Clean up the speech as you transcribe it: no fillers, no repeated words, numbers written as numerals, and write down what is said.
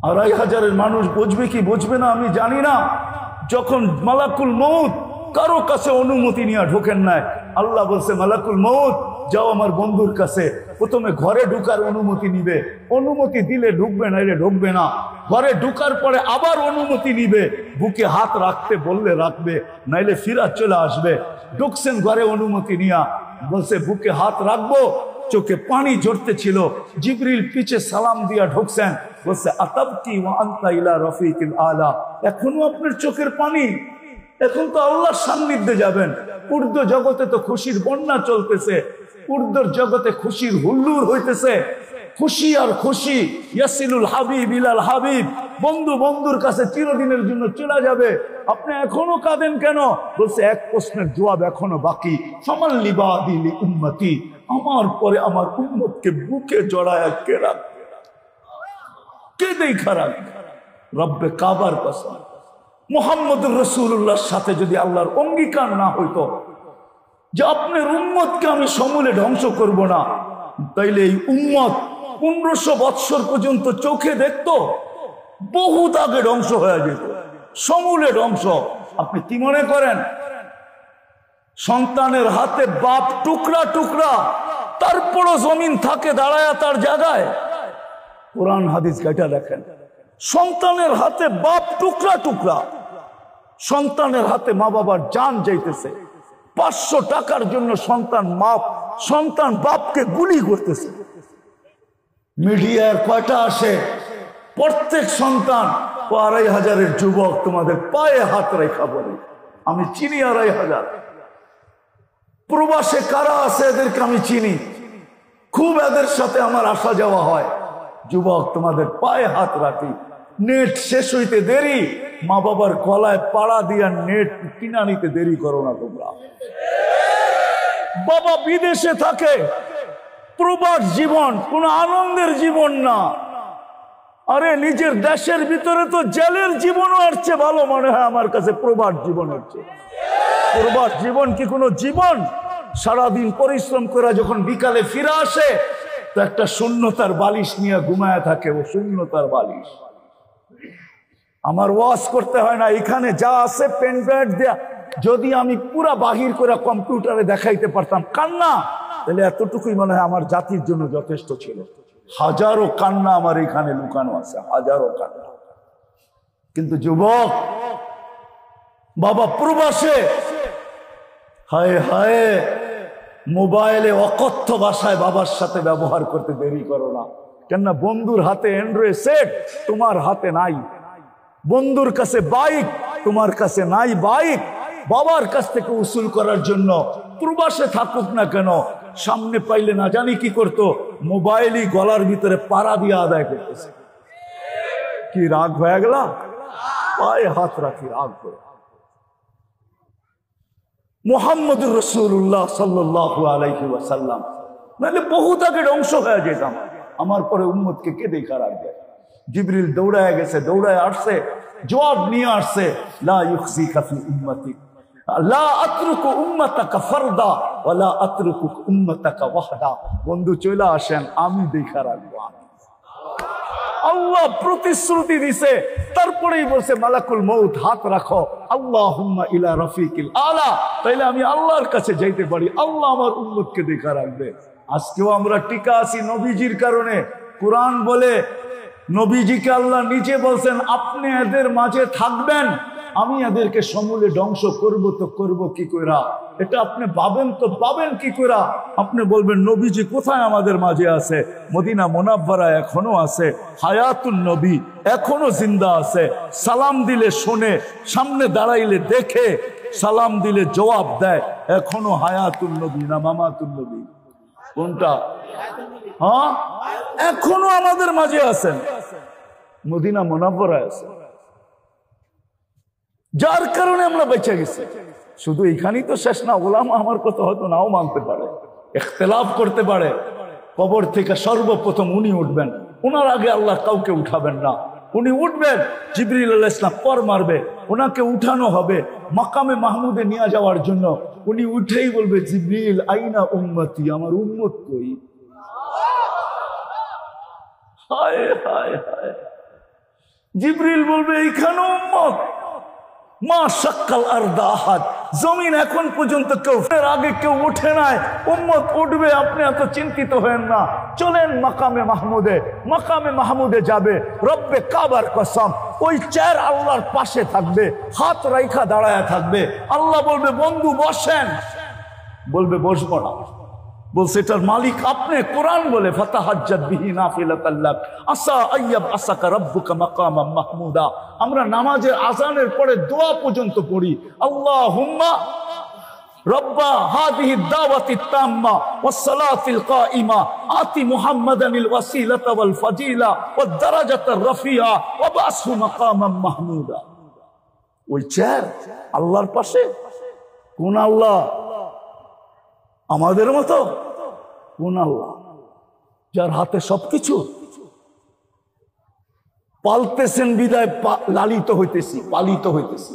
2,500 মানুষ বুঝবে কি বুঝবে না আমি জানি না। যখন মালাকুল মউত কারো কাছে অনুমতি নিয়ে ঢোকেন নাই, আল্লাহ বলছে মালাকুল মউত যাও আমার বন্ধুর কাছে, প্রথমে ঘরে ঢুকার অনুমতি নিবে, অনুমতি দিলে ঢুকবে, নাইলে ঢুকবে না। ঘরে ঢুকার পরে আবার অনুমতি নিবে, বুকে হাত রাখতে বললে রাখবে, নাইলে ফিরা চলে আসবে। ঢুকছেন ঘরে অনুমতি নিয়া, বলছে বুকে হাত রাখবো, চোখে পানি ঝরতে ছিল। জিবরিল পিছে সালাম দিয়া ঢুকছেন, বলছে আতাবকি ওয়া আনতা ইলা রাফিকিল আলা, এখনো আপনার চোখের পানি? এখন তো আল্লাহর সান্নিধ্যে যাবেন। উর্দু জগতে তো খুশির বন্যা চলতেছে, উর্দুর জগতে খুশির হুল্লুর হইতেছে, খুশি আর খুশি। ইয়াসিলুল হাবিব ইলাল হাবিব, বন্ধু বন্ধুর কাছে চিরদিনের জন্য চলে যাবে। আপনি এখনো কাঁদেন কেন? বলছে এক প্রশ্নের জবাব এখনো বাকি। ফামাল লিবাদি লি উম্মতি, আমার পরে আমার উম্মতকে বুকে জড়ায় কে রাখবে, কে দেখা রাখবে? রব্বে কাবার কসম, মুহাম্মদুর রাসূলুল্লাহর সাথে যদি আল্লাহর অঙ্গীকার না হইতো যে আপনার উম্মতকে আমি সমূলে ধ্বংস করব না, তাইলে এই উম্মত 1500 বৎসর পর্যন্ত চোখে দেখতো, বহুত আগে ধ্বংস হয়ে যেত, সমূলে ধ্বংস। আপনি কি মনে করেন সন্তানের হাতে বাপ টুকরা টুকরা, তারপরও জমিন থাকে দাঁড়ায় তার জায়গায়? কোরআন হাদিস গাইটা দেখেন, সন্তানের হাতে বাপ টুকরা টুকরা, সন্তানের হাতে মা বাবার জান যাইতেছে। 500 টাকার জন্য সন্তান বাপকে গুলি করতেছে। মিডিয়ার কয়টা আসে, প্রত্যেক সন্তান ও 2,500 যুবক তোমাদের পায়ে হাত রেখা বলে। আমি চিনি 2,500। প্রবাসে কারা আছে এদেরকে আমি চিনি, খুব এদের সাথে আমার আসা যাওয়া হয়। যুবক তোমাদের পায়ে হাত রাখি, নেট শেষ হইতে দেরি, মা বাবার গলায় পাড়া দিয়া নেট কিনা নিতে দেরি করো না তোমরা। বাবা বিদেশে থাকে, প্রবাস জীবন কোন আনন্দের জীবন না। আরে নিজের দেশের ভিতরে তো জেলের জীবনও আসছে ভালো মনে হয় আমার কাছে প্রবাস জীবন হচ্ছে। প্রবাস জীবন কি কোনো জীবন? সারাদিন পরিশ্রম করে যখন বিকালে ফিরে আসে তো একটা শূন্যতার বালিশ নিয়ে ঘুমায় থাকে, ও শূন্যতার বালিশ। আমার ওয়াজ করতে হয় না, এখানে যা আছে পেন ড্রাইভ দেয়া, যদি আমি পুরা বাহির করে কম্পিউটারে দেখাইতে পারতাম কান্না, তাহলে এতটুকুই মনে হয় আমার জাতির জন্য যথেষ্ট ছিল। হাজারো কান্না আমার এখানে লুকানো আছে, হাজারো কান্না। কিন্তু যুবক বাবা প্রবাসে, হায় হায়, মোবাইলে অকথ্য ভাষায় বাবার সাথে ব্যবহার করতে দেরি করো না। কেননা বন্ধুর হাতে অ্যান্ড্রয়েড সেট, তোমার হাতে নাই। বন্ধুর কাছে বাইক, তোমার কাছে নাই বাইক। বাবার কাছ থেকে উসুল করার জন্য প্রবাসে থাকুক না কেন, সামনে পাইলে না জানি কি করতো, মোবাইলই গলার ভিতরে পাড়া দিয়ে আদায় করতেছে। কি রাগ হয়ে গেল? পায়ে হাত রাখি, রাগ করে। মুহাম্মদুর রাসূলুল্লাহ সাল্লাল্লাহু আলাইহি ওয়াসাল্লাম, নাহলে বহুত আগে ধ্বংস হয়ে যেতাম। আমার পরে উম্মতকে কে দেখা রাখবে? জিবরিল দৌড়ায় গেছে, দৌড়ায় আসছে, জবাব নিয়ে আসছে, লা ইউখজিকা ফি উম্মতি, লা আতরুকু উম্মাতাকা ফারদা ওয়া লা আতরুকু উম্মাতাকা ওয়াহদা। বন্ধু চলে আসেন, আমি দেখা রাখবো। আল্লাহ প্রতিশ্রুতি দিছে, তারপরেই বলছে মালাকুল মউত হাত রাখো, আল্লাহুম্মা ইলা রাফিকিল আলা, তাইলে আমি আল্লাহর কাছে যাইতে পারি, আল্লাহ আমার উম্মতকে দেখা রাখবে। আজকেও আমরা টিকা আছি নবীজির কারণে। কুরআন বলে নবীজিকে আল্লাহ নিচে বলছেন আপনি এদের মাঝে থাকবেন, আমি এদেরকে সমূলে ধ্বংস করব, তো করব কি কইরা? এটা আপনি পাবেন তো পাবেন কি কইরা? আপনি বলবেন নবীজি কোথায় আমাদের মাঝে আছে? মদিনা মুনাব্বারা এখনো আছে, হায়াতুন নবী এখনো জিন্দা আছে। সালাম দিলে শোনে, সামনে দাঁড়াইলে দেখে, সালাম দিলে জবাব দেয়। এখনো হায়াতুন নবী না মামাতুন নবী? কোনটা? হ্যাঁ, এখনো আমাদের মাঝে আছেন, মদিনা মুনাব্বারায় আছে, যার কারণে আমরা বেঁচে গেছি। শুধু এখানেই তো শেষ না, ওলামা আমার কথা হয়তো নাও মানতে পারে, ইখতিলাফ করতে পারে। কবর থেকে সর্বপ্রথম উনি উঠবেন, ওনার আগে আল্লাহ কাউকে উঠাবেন না। উনি উঠবেন, জিবরিল আলাইহিস সালাম পর মারবে, ওনাকে উঠানো হবে মাকামে মাহমুদে নিয়ে যাওয়ার জন্য। উনি উঠেই বলবে জিবরিল আইনা উম্মতি, আমার উম্মত কই? হায় হায় হায়, জিবরিল বলবে এইখানে উম্মত মা শাক্কাল আরদা আহাদ, জমিন এখন পর্যন্ত কেউ ফের আগে কেউ ওঠে নাই, উম্মত উঠবে, আপনি এত চিন্তিত হেন না। চলেন মাকামে মাহমুদে, মাকামে মাহমুদে যাবে, রব্বে কাবার কসম ওই চেয়ার আল্লাহর পাশে থাকবে, হাত রাইখা দাঁড়ায় থাকবে। আল্লাহ বলবে বন্ধু বসেন, বলবে বসবো না। বলছে এটার মালিক আপনি। কোরআন বলে ফাতাহাজ্জাত বিহি নাফিলাতাল লাক আসা আইয়াব আসাকা রাব্বুকা মাকামাম মাহমুদা। আমরা নামাজের আযানের পরে দোয়া পর্যন্ত পড়ি, আল্লাহুম্মা রব্বা হাদিহি দাওয়াতিত তাম্মা ওয়াস সালাতিল কাইমা আতি মুহাম্মাদানিল ওয়াসিলাতা ওয়াল ফাজিলা ওয়াদ দারাজাতার রাফিয়া ওয়া বাসহু মাকামাম মাহমুদা। ওই চেয়ার আল্লাহর পাশে। কোন আল্লাহ? আমাদের মতো? কোন আল্লাহ? যার হাতে সবকিছু। পালতেছেন বিদায় লালিত হইতেছি, পালিত হইতেছি।